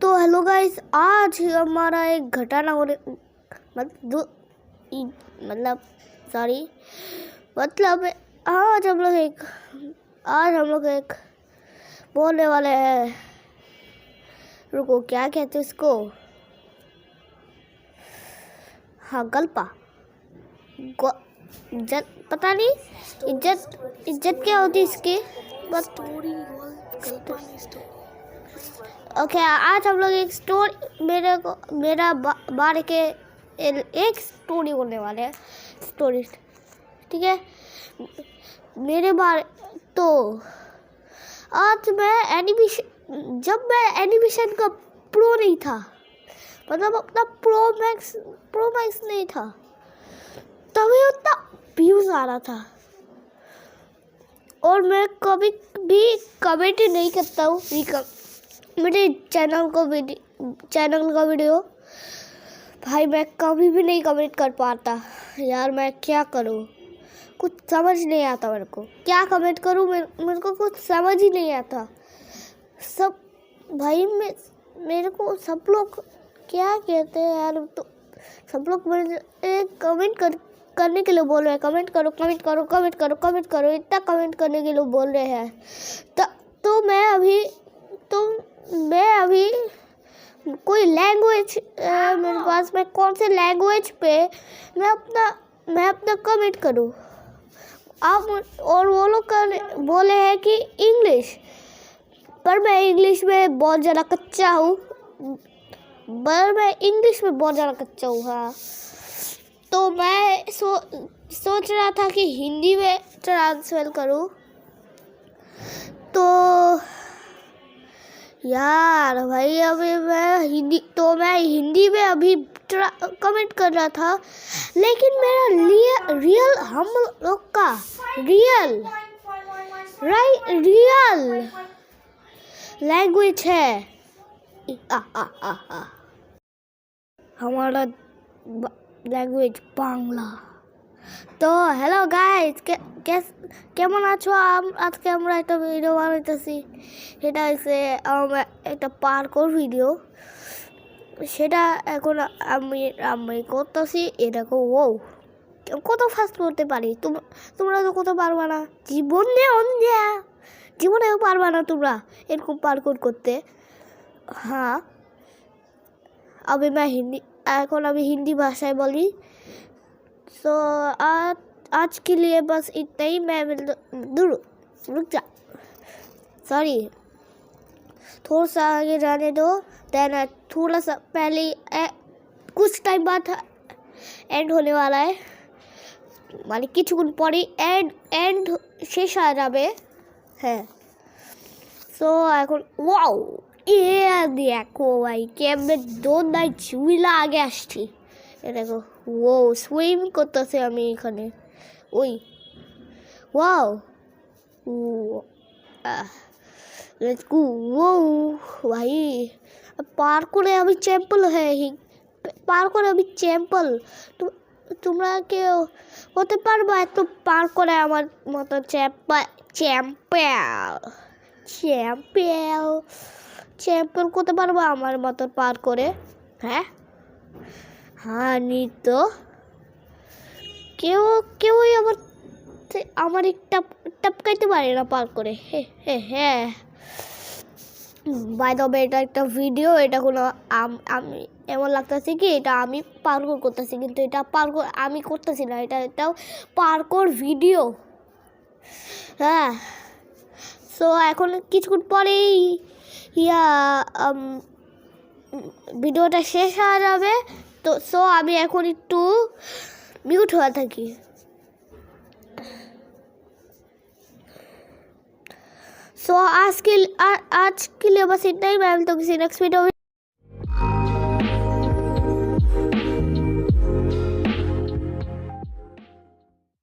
तो hello guys, आज हमारा एक घटना होने मतलब सॉरी मतलब आज हम लोग एक बोलने वाले हैं। रुको, क्या कहते हैं इसको? हाँ, गल्पा। इज्जत पता नहीं, इज्जत क्या होती है इसकी? ओके, आज हम लोग एक स्टोरी मेरा बारे के एक स्टोरी बोलने वाले हैं। स्टोरी, ठीक है? मेरे बारे तो आज जब मैं एनिमेशन का प्रो नहीं था, मतलब अपना प्रो मैक्स नहीं था, तभी उतना व्यूज आ रहा था। और मैं कभी भी कमेंट नहीं करता हूँ मेरे चैनल का वीडियो। भाई मैं कभी भी नहीं कमेंट कर पाता यार, मैं क्या करूँ? कुछ समझ नहीं आता मेरे को, क्या कमेंट करूँ? मेरे को कुछ समझ ही नहीं आता। सब भाई मेरे को सब लोग क्या कहते हैं यार, तो सब लोग मेरे कमेंट करने के लिए बोल रहे हैं, कमेंट करो, इतना कमेंट करने के लिए बोल रहे हैं। तो मैं अभी कोई लैंग्वेज मेरे पास, मैं कौन से लैंग्वेज पे मैं अपना कमेंट करूँ? और वो लोग बोले हैं कि इंग्लिश, पर मैं इंग्लिश में बहुत ज़्यादा कच्चा हूँ। हाँ, तो मैं सोच रहा था कि हिंदी में ट्रांसफर करूँ। तो यार भाई, अभी मैं हिंदी में अभी कमेंट कर रहा था, लेकिन मेरा हम लोग का रियल लैंग्वेज है हमारा लैंग्वेज बांग्ला। तो हेलो गाइस, কেমন আছো? আজকে আমরা একটা ভিডিও বানাইতেছি। সেটা হচ্ছে একটা পার্কর ভিডিও। সেটা এখন আমি করতেছি। এটাকে কত ফাস্ট করতে পারি, তোমরা তো কত পারবা না, জীবনেও পারবা না তোমরা এরকম পার্কর করতে। हाँ, এখন আমি হিন্দি ভাষায় বলি। तो आज के लिए बस इतना ही। मैं रुक जा, सॉरी, थोड़ा सा आगे जाने दो। देन थोड़ा सा पहले कुछ टाइम बाद एंड होने वाला है, মানে কিছুক্ষণ পরেই এন্ড শেষ হয়ে যাবে। হ্যাঁ, সো এখন ওয়াও, দেখো ভাই কেমনে দোনায় ঝুলা আগে আসছি। দেখো, সুইম করতেছে আমি এখানে। Wow, let's go. ভাই পার করে আমি চ্যাম্পল। তোমরা কেউ হতে পারবা এত পার করে আমার মতো চ্যাম্পল করতে পারবা আমার মতো পার করে? হ্যাঁ নি তো কেউই আমার টপকাইতে পারে না পার করে। হ্যাঁ, বাই দ্য ওয়ে, এটা একটা ভিডিও। এটা কোনো আমি এমন লাগতেছে কি এটা আমি পার্কর করতেছি, কিন্তু এটা পার্কর আমি করতেছি না, এটাও পার্কর ভিডিও। হ্যাঁ, সো এখন কিছুক্ষণ পরেই ভিডিওটা শেষ হয়ে যাবে। তো আমি এখন একটু মিউট হয়ে থাকি। आज के लिए बस इतना ही। मैं मिलता हूँ किसी नेक्स्ट वीडियो में।